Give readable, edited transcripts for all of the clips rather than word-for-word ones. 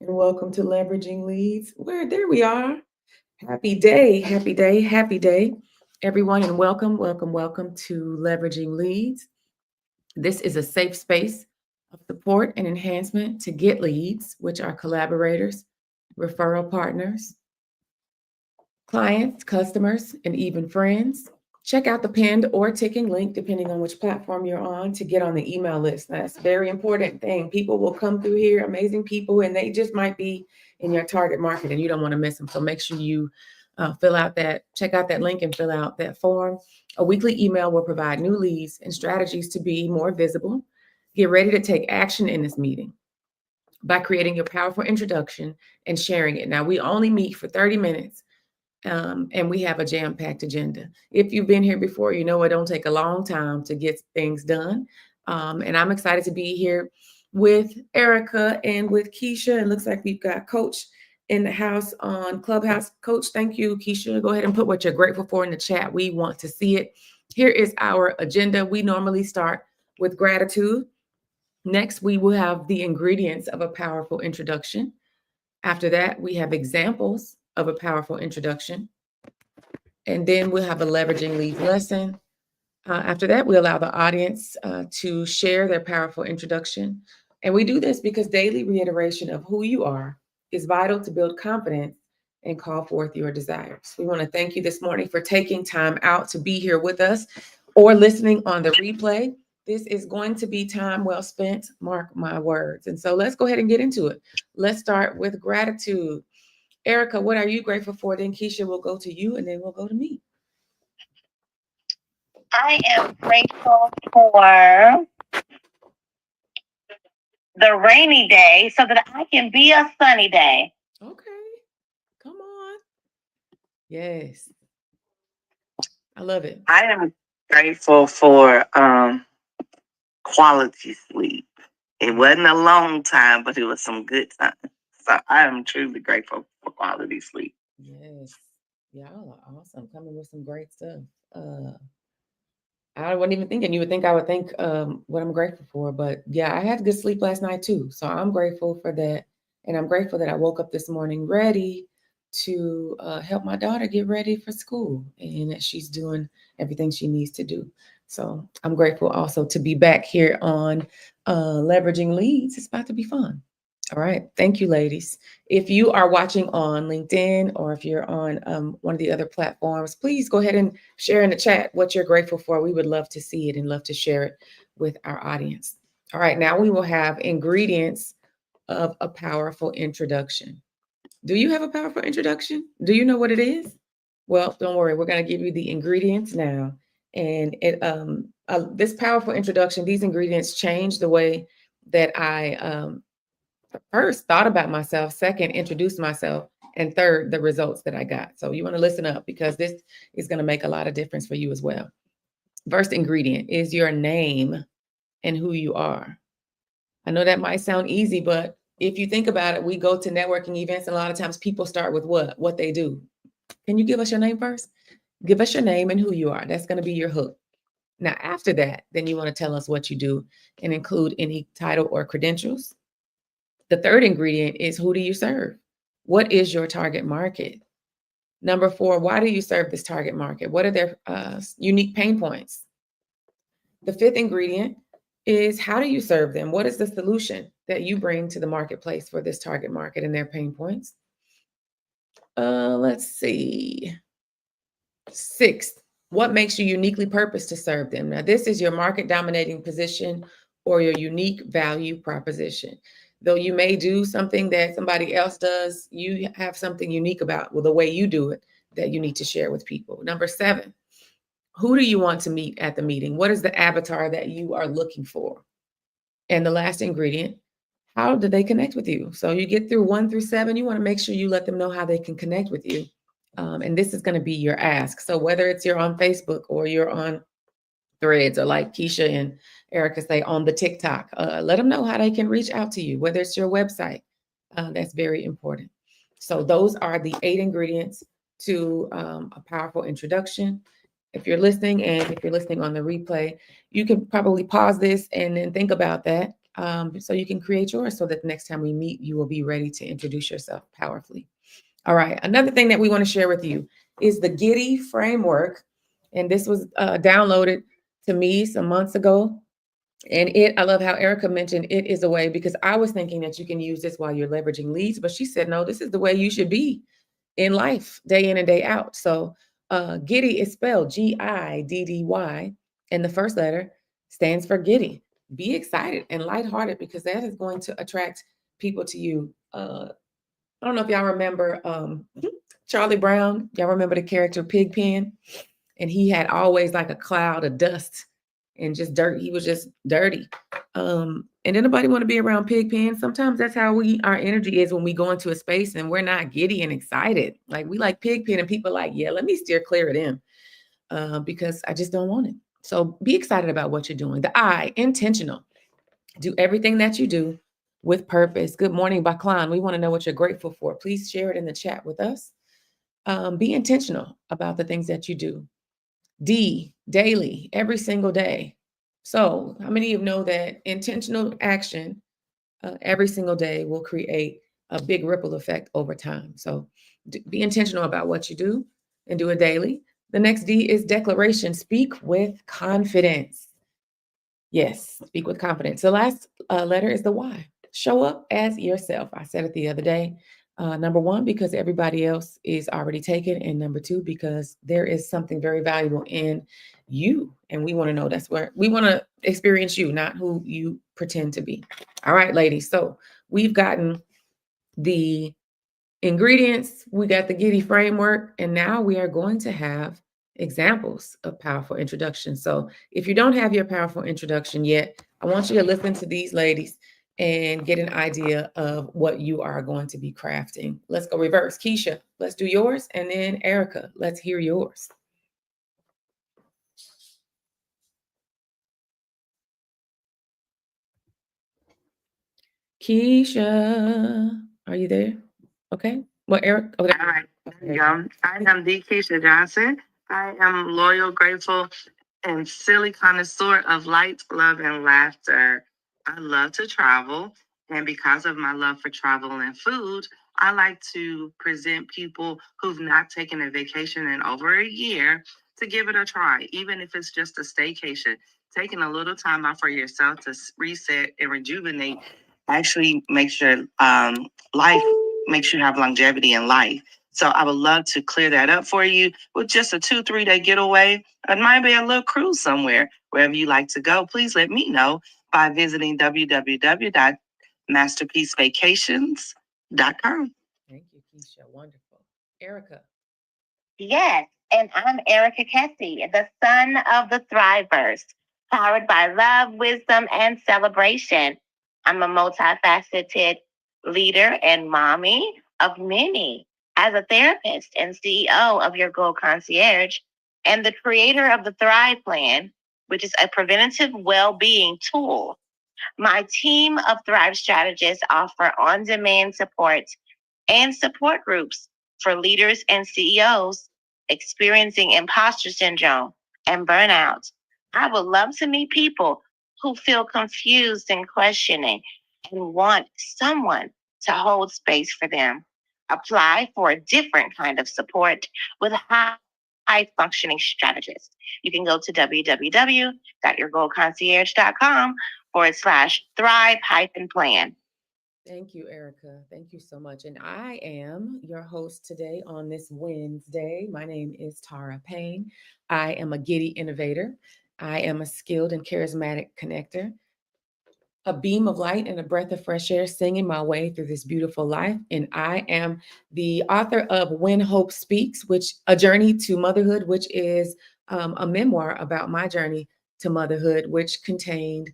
and welcome to Leveraging Leads. There we are. Happy day, happy day, happy day, everyone, and welcome to Leveraging Leads. This is a safe space of support and enhancement to get leads, which are collaborators, referral partners, clients, customers, and even friends. Check out the pinned or ticking link, depending on which platform you're on, to get on the email list. That's a very important thing. People will come through here, amazing people, and they just might be in your target market and you don't want to miss them. So make sure you check out that link and fill out that form. A weekly email will provide new leads and strategies to be more visible. Get ready to take action in this meeting by creating your powerful introduction and sharing it. Now, we only meet for 30 minutes. And we have a jam-packed agenda. If you've been here before, you know it don't take a long time to get things done. And I'm excited to be here with Erica and with Keisha. It looks like we've got Coach in the house on Clubhouse. Coach, thank you, Keisha. Go ahead and put what you're grateful for in the chat. We want to see it. Here is our agenda. We normally start with gratitude. Next, we will have the ingredients of a powerful introduction. After that, we have examples of a powerful introduction. And then we'll have a leveraging leads lesson. After that, we allow the audience to share their powerful introduction. And we do this because daily reiteration of who you are is vital to build confidence and call forth your desires. We want to thank you this morning for taking time out to be here with us or listening on the replay. This is going to be time well spent, mark my words. And so let's go ahead and get into it. Let's start with gratitude. Erica, what are you grateful for? Then Keisha will go to you and then we'll go to me. I am grateful for the rainy day so that I can be a sunny day. Okay. Come on. Yes. I love it. I am grateful for quality sleep. It wasn't a long time, but it was some good time. So I am truly grateful for quality sleep. Yes. Y'all are awesome. Coming with some great stuff. I wasn't even thinking. You would think I would think what I'm grateful for. But yeah, I had good sleep last night too. So I'm grateful for that. And I'm grateful that I woke up this morning ready to help my daughter get ready for school and that she's doing everything she needs to do. So I'm grateful also to be back here on Leveraging Leads. It's about to be fun. All right. Thank you, ladies. If you are watching on LinkedIn or if you're on one of the other platforms, please go ahead and share in the chat what you're grateful for. We would love to see it and love to share it with our audience. All right. Now we will have ingredients of a powerful introduction. Do you have a powerful introduction? Do you know what it is? Well, don't worry. We're going to give you the ingredients now. And this powerful introduction, these ingredients change the way that I first thought about myself, second introduced myself, and third the results that I got. So you want to listen up because this is going to make a lot of difference for you as well. First ingredient is your name and who you are. I know that might sound easy, but if you think about it, we go to networking events and a lot of times people start with what they do. Can you give us your name first? Give us your name and who you are. That's going to be your hook. Now, after that, then you want to tell us what you do and include any title or credentials. The third ingredient is who do you serve? What is your target market? Number 4, why do you serve this target market? What are their unique pain points? The fifth ingredient is how do you serve them? What is the solution that you bring to the marketplace for this target market and their pain points? Let's see. 6th, what makes you uniquely purposed to serve them? Now, this is your market dominating position or your unique value proposition. Though you may do something that somebody else does, you have something unique about the way you do it that you need to share with people. Number 7, who do you want to meet at the meeting? What is the avatar that you are looking for? And the last ingredient, how do they connect with you? So you get through 1 through 7, you want to make sure you let them know how they can connect with you. And this is going to be your ask. So whether it's you're on Facebook or you're on Threads or like Keisha and Erica say on the TikTok, let them know how they can reach out to you, whether it's your website. That's very important. So those are the 8 ingredients to a powerful introduction. If you're listening and if you're listening on the replay, you can probably pause this and then think about that so you can create yours so that the next time we meet, you will be ready to introduce yourself powerfully. All right. Another thing that we want to share with you is the Giddy framework. And this was downloaded to me some months ago. And I love how Erica mentioned it is a way, because I was thinking that you can use this while you're leveraging leads, but she said, no, this is the way you should be in life, day in and day out. So Giddy is spelled Giddy, and the first letter stands for Giddy. Be excited and lighthearted, because that is going to attract people to you. I don't know if y'all remember Charlie Brown. Y'all remember the character Pigpen? And he had always like a cloud of dust and just dirt. He was just dirty. And anybody want to be around Pigpen? Sometimes that's how our energy is when we go into a space and we're not giddy and excited. Like we like Pigpen, and people like, yeah, let me steer clear of them because I just don't want it. So be excited about what you're doing. The I, intentional. Do everything that you do with purpose. Good morning, Baklan. We want to know what you're grateful for. Please share it in the chat with us. Be intentional about the things that you do. D, daily, every single day. So, how many of you know that intentional action every single day will create a big ripple effect over time? So, be intentional about what you do and do it daily. The next D is declaration. Speak with confidence. Yes, speak with confidence. The last letter is the Y. Show up as yourself. I said it the other day. Number one, because everybody else is already taken. And number two, because there is something very valuable in you. And we want to know, that's where we want to experience you, not who you pretend to be. All right, ladies. So we've gotten the ingredients, we got the Giddy framework, and now we are going to have examples of powerful introductions. So if you don't have your powerful introduction yet, I want you to listen to these ladies and get an idea of what you are going to be crafting. Let's go reverse. Keisha, let's do yours. And then Erica, let's hear yours. Keisha, are you there? Okay. Well, Eric. All right. There you go. I am the Keisha Johnson. I am loyal, grateful, and silly connoisseur of light, love, and laughter. I love to travel. And because of my love for travel and food, I like to present people who've not taken a vacation in over a year to give it a try, even if it's just a staycation. Taking a little time out for yourself to reset and rejuvenate actually makes your life, makes you have longevity in life. So I would love to clear that up for you with just a 2-3 day getaway. It might be a little cruise somewhere, wherever you like to go. Please let me know by visiting www.masterpiecevacations.com. Thank you, Keisha. Wonderful. Erica. Yes, and I'm Erica Kessie, the son of the Thrivers, powered by love, wisdom, and celebration. I'm a multifaceted leader and mommy of many. As a therapist and CEO of Your Goal Concierge, and the creator of the Thrive Plan, which is a preventative well-being tool. My team of Thrive strategists offer on-demand support and support groups for leaders and CEOs experiencing imposter syndrome and burnout. I would love to meet people who feel confused and questioning and want someone to hold space for them. Apply for a different kind of support with high functioning strategists. You can go to www.yourgoalconcierge.com/thrive-plan. Thank you, Erica. Thank you so much. And I am your host today on this Wednesday. My name is Tara Payne. I am a giddy innovator. I am a skilled and charismatic connector, a beam of light and a breath of fresh air, singing my way through this beautiful life. And I am the author of When Hope Speaks, which a journey to motherhood, which is a memoir about my journey to motherhood, which contained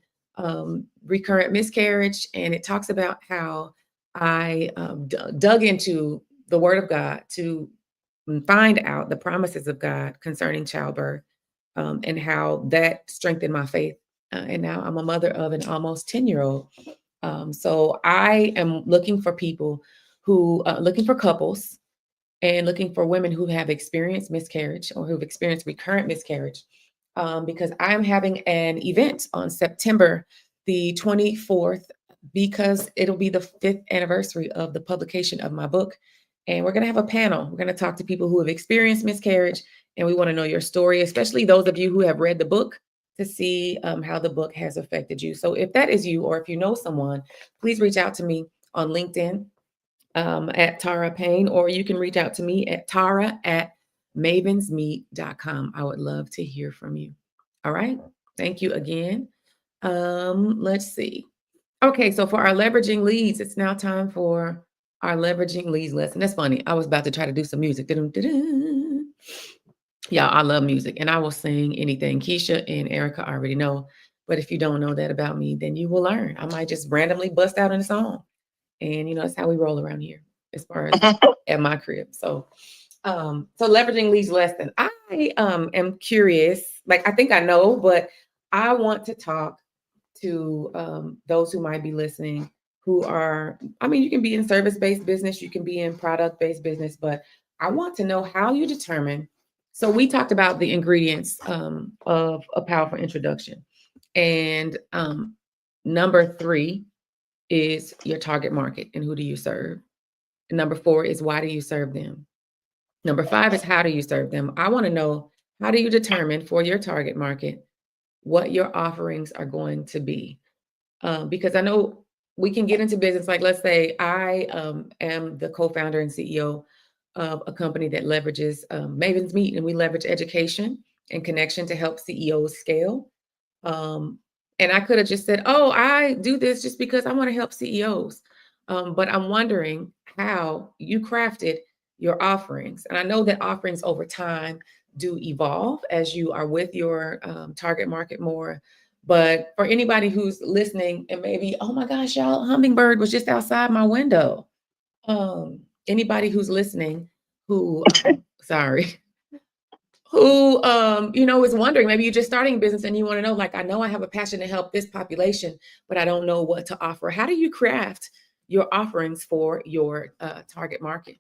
recurrent miscarriage. And it talks about how I dug into the Word of God to find out the promises of God concerning childbirth, and how that strengthened my faith. And now I'm a mother of an almost 10-year-old. So I am looking for people who, looking for couples and looking for women who have experienced miscarriage or who've experienced recurrent miscarriage, because I'm having an event on September the 24th, because it'll be the 5th anniversary of the publication of my book. And we're going to have a panel. We're going to talk to people who have experienced miscarriage, and we want to know your story, especially those of you who have read the book, to see how the book has affected you. So if that is you, or if you know someone, please reach out to me on LinkedIn at Tara Payne, or you can reach out to me at tara@mavensmeet.com. I would love to hear from you. All right. Thank you again. Let's see. Okay, so for our leveraging leads, it's now time for our leveraging leads lesson. That's funny. I was about to try to do some music. Yeah, I love music, and I will sing anything. Keisha and Erica already know. But if you don't know that about me, then you will learn. I might just randomly bust out in a song. And that's how we roll around here as far as at my crib. So leveraging leads lesson. I am curious, like I think I know, but I want to talk to those who might be listening who are, I mean, you can be in service-based business, you can be in product-based business, but I want to know how you determine. So we talked about the ingredients of a powerful introduction. And number 3 is your target market and who do you serve. And number 4 is why do you serve them. Number 5 is how do you serve them. I want to know, how do you determine for your target market what your offerings are going to be? Because I know we can get into business. Like, let's say I am the co-founder and CEO of a company that leverages Maven's Meet, and we leverage education and connection to help CEOs scale. Um, and I could have just said, oh, I do this just because I want to help CEOs. But I'm wondering how you crafted your offerings. And I know that offerings over time do evolve as you are with your target market more. But for anybody who's listening and maybe, oh my gosh, y'all, hummingbird was just outside my window. Anybody who's listening who, sorry, who is wondering, maybe you're just starting a business and you want to know, like, I know I have a passion to help this population, but I don't know what to offer. How do you craft your offerings for your target market?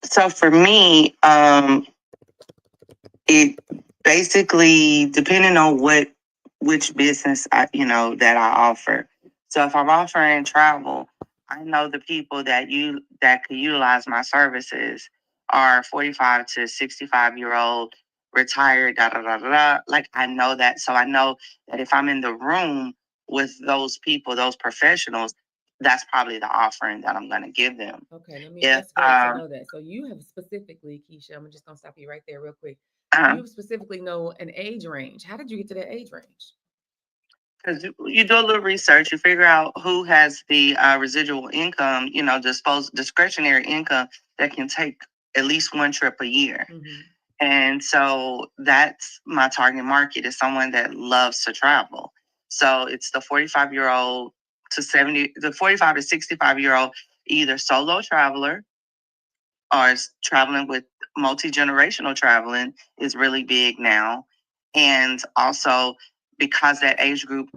So for me, it basically depending on which business that I offer. So if I'm offering travel, I know the people that could utilize my services are 45 to 65-year-old retired, da da da da da. Like, I know that. So I know that if I'm in the room with those people, those professionals, that's probably the offering that I'm going to give them. Okay, that's great to know that. So you have specifically, Keisha, I'm just going to stop you right there real quick. You specifically know an age range. How did you get to that age range? Because you do a little research, you figure out who has the residual income, discretionary income that can take at least one trip a year. Mm-hmm. And so that's my target market, is someone that loves to travel. So it's the 45 to 65-year-old, either solo traveler or is traveling with multi-generational traveling is really big now. And also, because that age group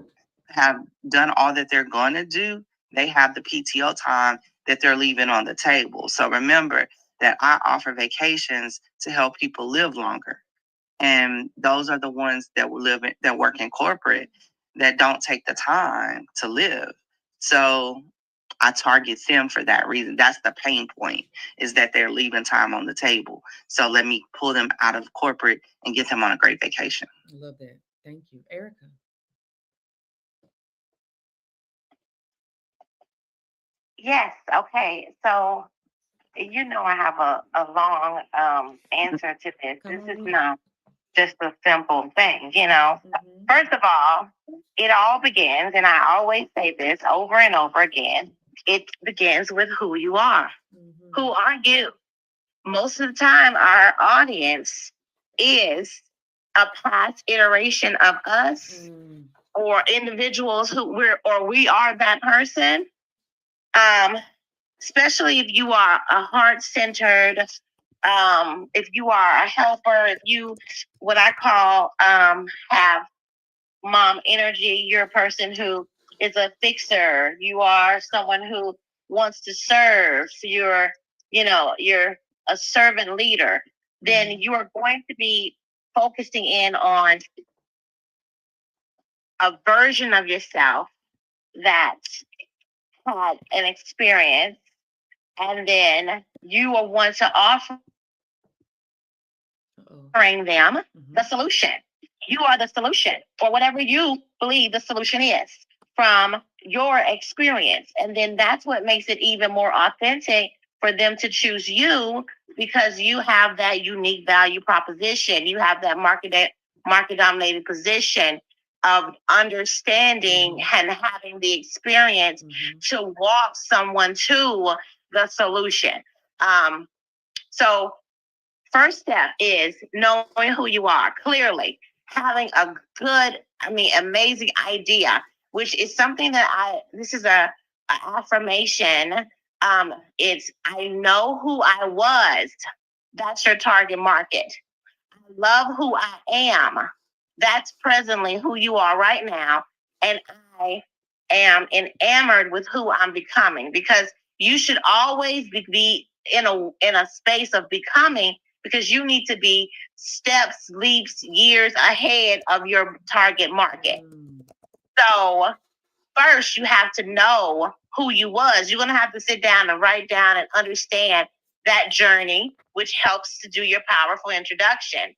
have done all that they're going to do, they have the PTO time that they're leaving on the table. So remember that I offer vacations to help people live longer. And those are the ones that work in corporate that don't take the time to live. So I target them for that reason. That's the pain point, is that they're leaving time on the table. So let me pull them out of corporate and get them on a great vacation. I love that. Thank you. Erica. Yes. Okay. So, I have a long answer to this. This is not just a simple thing, Mm-hmm. First of all, it all begins, and I always say this over and over again, it begins with who you are. Mm-hmm. Who are you? Most of the time, our audience is a past iteration of us, or individuals who we are that person. Especially if you are a heart-centered, if you are a helper, if you, what I call, have mom energy, you're a person who is a fixer. You are someone who wants to serve. So you're a servant leader. Then you are going to be focusing in on a version of yourself that had an experience, and then you are one to offering them the solution. You are the solution for whatever you believe the solution is from your experience. And then that's what makes it even more authentic for them to choose you, because you have that unique value proposition. You have that market dominated position of understanding and having the experience to walk someone to the solution. So first step is knowing who you are clearly, having a good, amazing idea, which is something that this is a affirmation. It's, I know who I was. That's your target market. I love who I am. That's presently who you are right now. And I am enamored with who I'm becoming, because you should always be in a space of becoming, because you need to be steps, leaps, years ahead of your target market. So first you have to know who you was. You're going to have to sit down and write down and understand that journey, which helps to do your powerful introduction.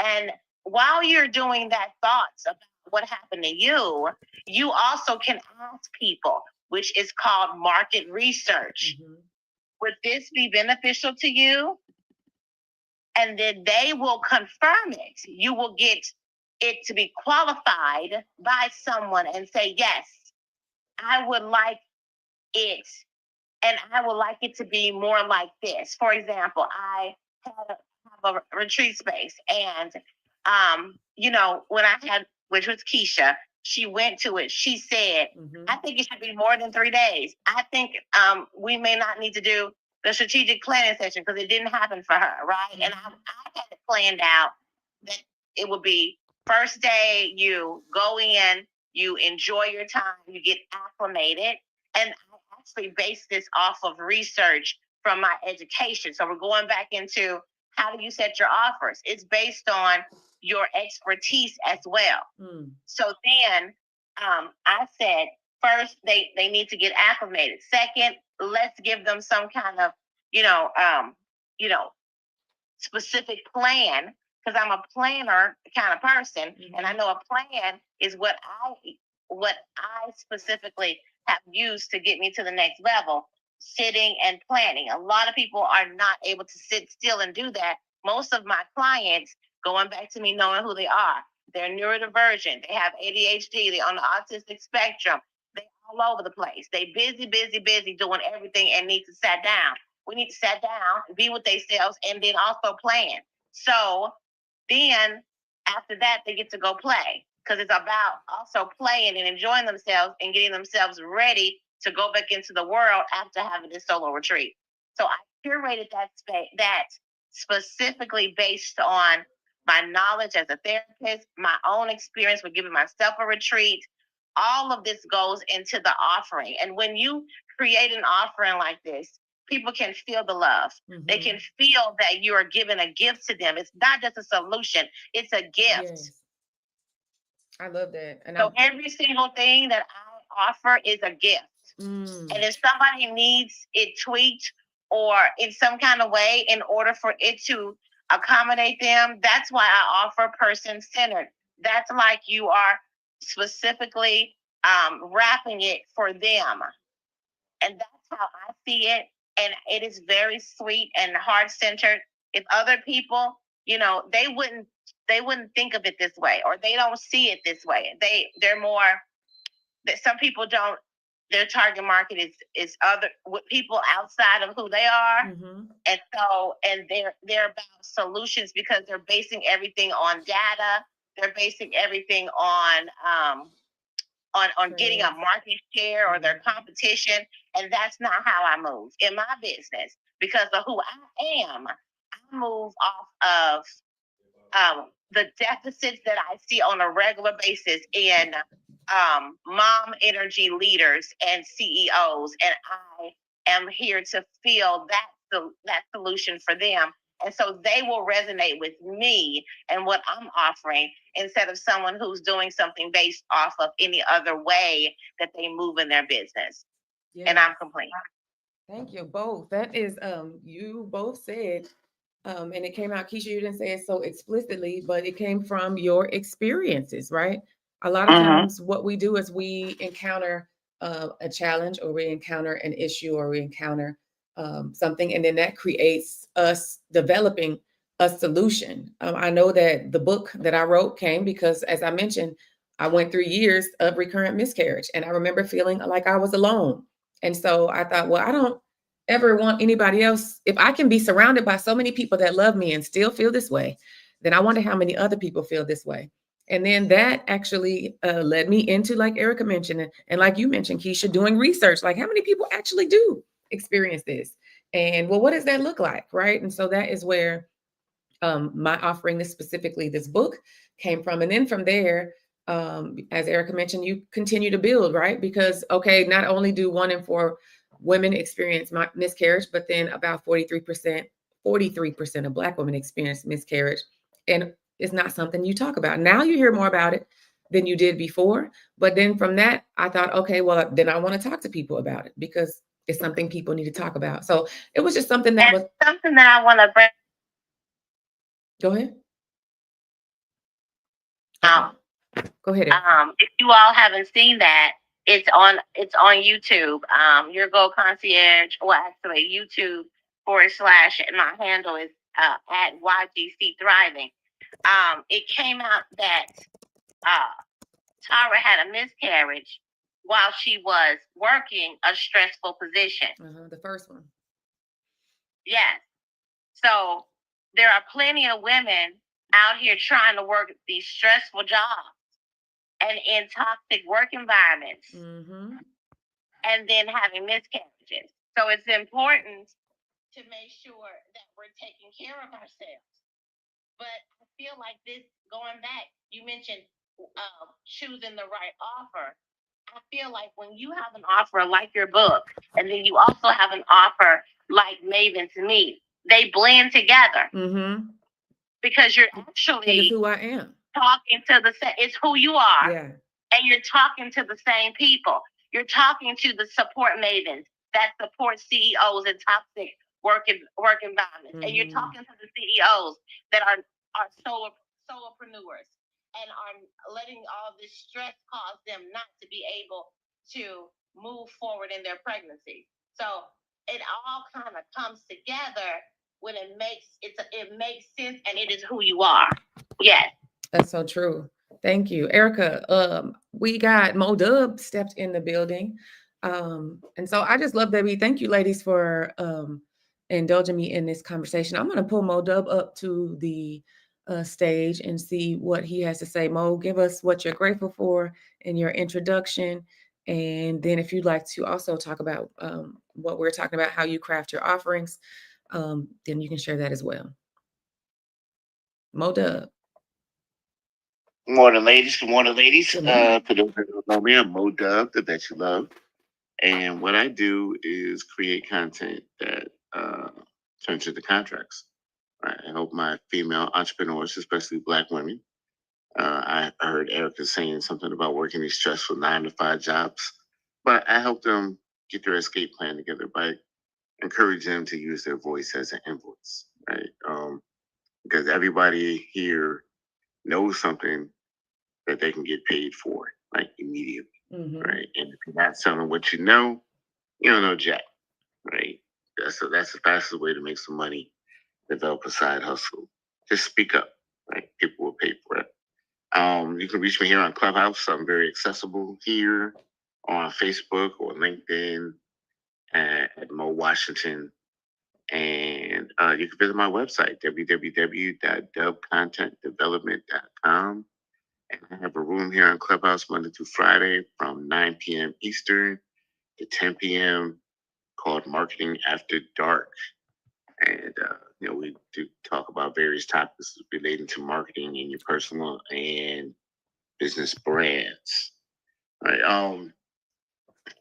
And while you're doing that thoughts about what happened to you, you also can ask people, which is called market research. Would this be beneficial to you? And then they will confirm it. You will get it to be qualified by someone and say, yes, I would like it. And I would like it to be more like this. For example, I have a retreat space, and when I had, which was Keisha, she went to it. She said, I think it should be more than 3 days. I think we may not need to do the strategic planning session, because it didn't happen for her, right? And I had it planned out that it would be first day, you go in, you enjoy your time, you get acclimated. And I actually based this off of research from my education. So we're going back into, how do you set your offers? It's based on your expertise as well. So then I said, first, they need to get acclimated. Second, let's give them some kind of, specific plan, because I'm a planner kind of person, and I know a plan is what I specifically have used to get me to the next level. Sitting and planning. A lot of people are not able to sit still and do that. Most of my clients, going back to me knowing who they are, they're neurodivergent, they have ADHD, they're on the autistic spectrum, they all over the place. They busy doing everything and need to sit down. We need to sit down, be with themselves, and then also plan. So then after that, they get to go play, because it's about also playing and enjoying themselves and getting themselves ready to go back into the world after having this solo retreat. So I curated that specifically based on my knowledge as a therapist, my own experience with giving myself a retreat. All of this goes into the offering. And when you create an offering like this, people can feel the love. They can feel that you are giving a gift to them. It's not just a solution, it's a gift. Yes. I love that. And so every single thing that I offer is a gift. And if somebody needs it tweaked or in some kind of way in order for it to accommodate them, that's why I offer person-centered. That's like you are specifically wrapping it for them. And that's how I see it. And it is very sweet and heart-centered. If other people, they wouldn't think of it this way, or they don't see it this way. They're more, that some people don't, their target market is other people outside of who they are. And they're about solutions, because they're basing everything on data. They're basing everything on getting a market share or their competition. And that's not how I move in my business, because of who I am. I move off of the deficits that I see on a regular basis in mom energy leaders and CEOs. And I am here to fill that solution for them. And so they will resonate with me and what I'm offering instead of someone who's doing something based off of any other way that they move in their business. Yes. And I'm complete. Thank you both. That is, you both said, and it came out, Keisha, you didn't say it so explicitly, but it came from your experiences, right? A lot of times what we do is we encounter a challenge, or we encounter an issue, or we encounter something, and then that creates us developing a solution. I know that the book that I wrote came because, as I mentioned, I went through years of recurrent miscarriage, and I remember feeling like I was alone. And so I thought, well, I don't ever want anybody else. If I can be surrounded by so many people that love me and still feel this way, then I wonder how many other people feel this way. And then that actually led me into, like Erica mentioned, and like you mentioned, Keisha, doing research. Like, how many people actually do experience this? And well, what does that look like, right? And so that is where my offering, this specifically this book, came from. And then from there, as Erica mentioned, you continue to build, right? Because, okay, not only do 1 in 4 women experience miscarriage, but then about 43% of Black women experience miscarriage. And it's not something you talk about. Now you hear more about it than you did before. But then from that, I thought, okay, well, then I want to talk to people about it because it's something people need to talk about. So it was just something that was something that I want to bring. Go ahead. Go ahead. If you all haven't seen that, it's on YouTube. Your Goal Concierge, well, actually, YouTube / and my handle is at YGC Thriving. It came out that Tara had a miscarriage while she was working a stressful position. The first one. Yes. So there are plenty of women out here trying to work these stressful jobs and in toxic work environments, and then having miscarriages. So it's important to make sure that we're taking care of ourselves. But I feel like this, going back, you mentioned choosing the right offer. I feel like when you have an offer like your book, and then you also have an offer like Maven's Meet, they blend together. Because you're actually who I am. Talking to it's who you are. Yeah. And you're talking to the same people. You're talking to the support mavens that support CEOs in toxic work environments. And you're talking to the CEOs that are solopreneurs and are letting all this stress cause them not to be able to move forward in their pregnancy. So it all kind of comes together when it makes sense, and it is who you are. Yes. That's so true. Thank you, Erica. We got Mo Dub stepped in the building. And so I just love that. Thank you, ladies, for indulging me in this conversation. I'm going to pull Mo Dub up to the stage and see what he has to say. Mo, give us what you're grateful for in your introduction. And then if you'd like to also talk about what we're talking about, how you craft your offerings, then you can share that as well. Mo Dub. Good morning, ladies. Good morning, ladies. For those that don't know me, I'm Mo Dub, the Bet You Love. And what I do is create content that turns into contracts. Right? I help my female entrepreneurs, especially Black women. I heard Erica saying something about working these stressful 9-to-5 jobs, but I help them get their escape plan together by encouraging them to use their voice as an invoice, right? Because everybody here knows something that they can get paid for, like immediately, right? And if you're not selling what you don't know jack, right? That's the fastest way to make some money. Develop a side hustle. Just speak up, right? People will pay for it. You can reach me here on Clubhouse. I'm very accessible here on Facebook or LinkedIn at Mo Washington. And you can visit my website, www.dubcontentdevelopment.com. And I have a room here on Clubhouse Monday through Friday from 9 p.m. Eastern to 10 p.m. called Marketing After Dark. And, we do talk about various topics relating to marketing in your personal and business brands. Right.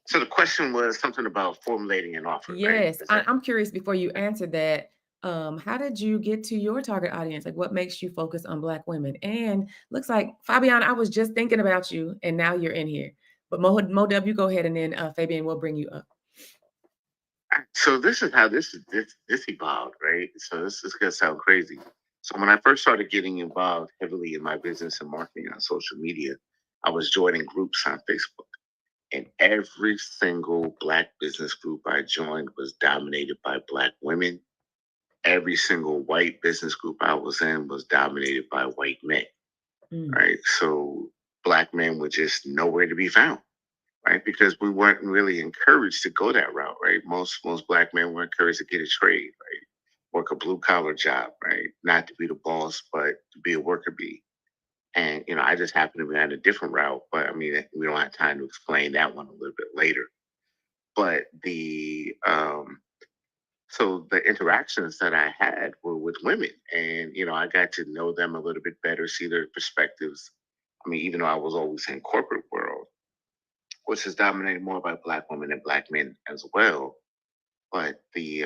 So the question was something about formulating an offer. Yes. Right? I'm curious, before you answer that, How did you get to your target audience? Like, what makes you focus on Black women? And looks like Fabian, I was just thinking about you, and now you're in here. But Mo Dub, you go ahead, and then Fabian will bring you up. So this is how this evolved, right? So this is gonna sound crazy. So when I first started getting involved heavily in my business and marketing on social media, I was joining groups on Facebook. And every single Black business group I joined was dominated by Black women. Every single white business group I was in was dominated by white men, right? So Black men were just nowhere to be found, right? Because we weren't really encouraged to go that route, right? Most Black men were encouraged to get a trade, right? Work a blue collar job, right? Not to be the boss, but to be a worker bee. And I just happened to be on a different route, but I mean, we don't have time to explain that one a little bit later. But so the interactions that I had were with women, and I got to know them a little bit better, see their perspectives. I mean, even though I was always in corporate world, which is dominated more by Black women and Black men as well, but the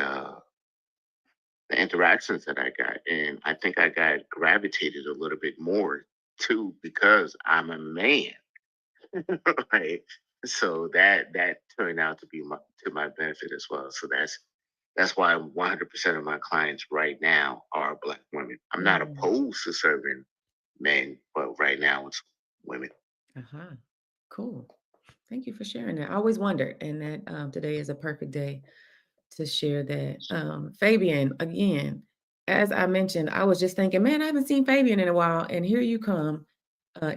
interactions that I got, and I think I got gravitated a little bit more too because I'm a man. Right? So that turned out to be to my benefit as well. So that's why 100% of my clients right now are Black women. I'm not opposed to serving men, but right now it's women. Cool. Thank you for sharing that. I always wondered, and that today is a perfect day to share that. Fabian, again, as I mentioned, I was just thinking, man, I haven't seen Fabian in a while, and here you come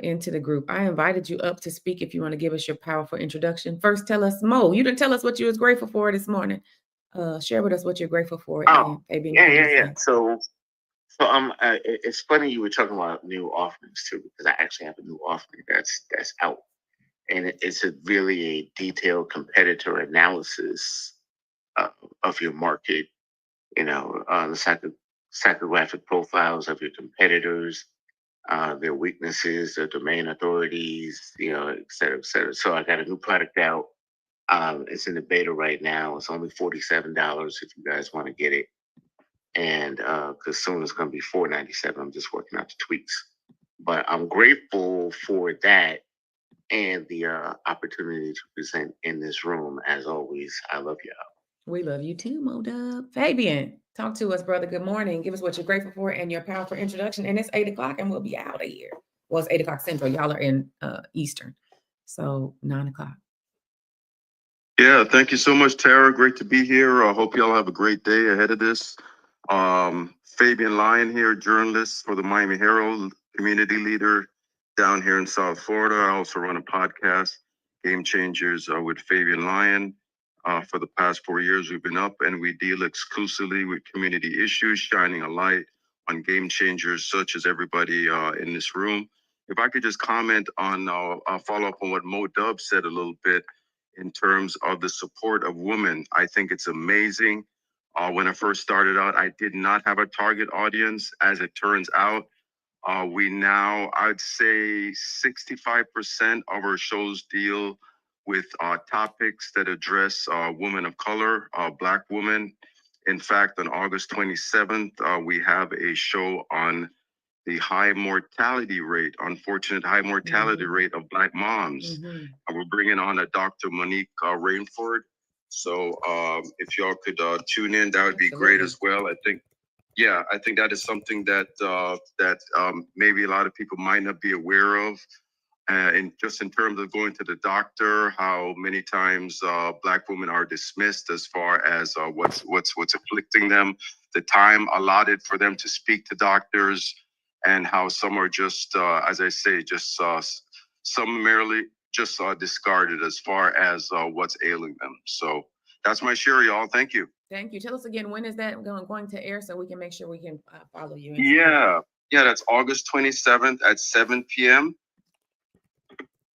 into the group. I invited you up to speak if you want to give us your powerful introduction. First, tell us, Mo, you didn't tell us what you was grateful for this morning. Share with us what you're grateful for. Oh, and Fabian, yeah. So it's funny you were talking about new offerings too, because I actually have a new offering that's out, and it's a really a detailed competitor analysis of your market. The psychographic profiles of your competitors, their weaknesses, their domain authorities, et cetera, et cetera. So I got a new product out. It's in the beta right now. It's only $47 if you guys want to get it. And because soon it's going to be $4.97. I'm just working out the tweaks. But I'm grateful for that and the opportunity to present in this room. As always, I love y'all. We love you too, Mo Dub. Fabian, talk to us, brother. Good morning. Give us what you're grateful for and your powerful introduction. And it's 8 o'clock and we'll be out of here. Well, it's 8 o'clock Central. Y'all are in Eastern. So 9 o'clock. Yeah, thank you so much, Tara. Great to be here. I hope y'all have a great day ahead of this. Fabian Lyon here, journalist for the Miami Herald, community leader down here in South Florida. I also run a podcast, Game Changers with Fabian Lyon. For the past 4 years, we've been up and we deal exclusively with community issues, shining a light on game changers such as everybody in this room. If I could just comment on, follow up on what Mo Dub said a little bit in terms of the support of women. I think it's amazing. When I first started out, I did not have a target audience. As it turns out, we now, I'd say 65% of our shows deal with topics that address women of color, Black women. In fact, on August 27th, we have a show on the high mortality rate, unfortunate high mortality rate of Black moms. And we're bringing on a Dr. Monique Rainford. So if y'all could tune in, that would be great as well. I think that is something that maybe a lot of people might not be aware of. And just in terms of going to the doctor, how many times Black women are dismissed as far as what's afflicting them, the time allotted for them to speak to doctors, and how some are just, as I say, just summarily just discarded as far as what's ailing them. So that's my share, y'all. Thank you. Thank you. Tell us again, when is that going to air so we can make sure we can follow you? Yeah, that's August 27th at 7 p.m.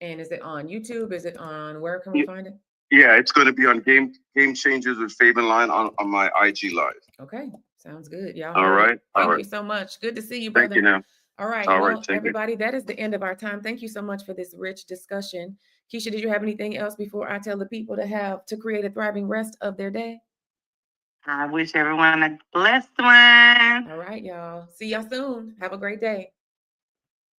And is it on YouTube? Is it on, where can we find it? Yeah, it's going to be on Game Changers with Fabian Line on my IG Live. Okay, sounds good. Y'all. All right. Thank you so much. Good to see you, brother. Thank you now. All right. Well, everybody, that is the end of our time. Thank you so much for this rich discussion. Keisha, did you have anything else before I tell the people to create a thriving rest of their day? I wish everyone a blessed one. All right, y'all. See y'all soon. Have a great day.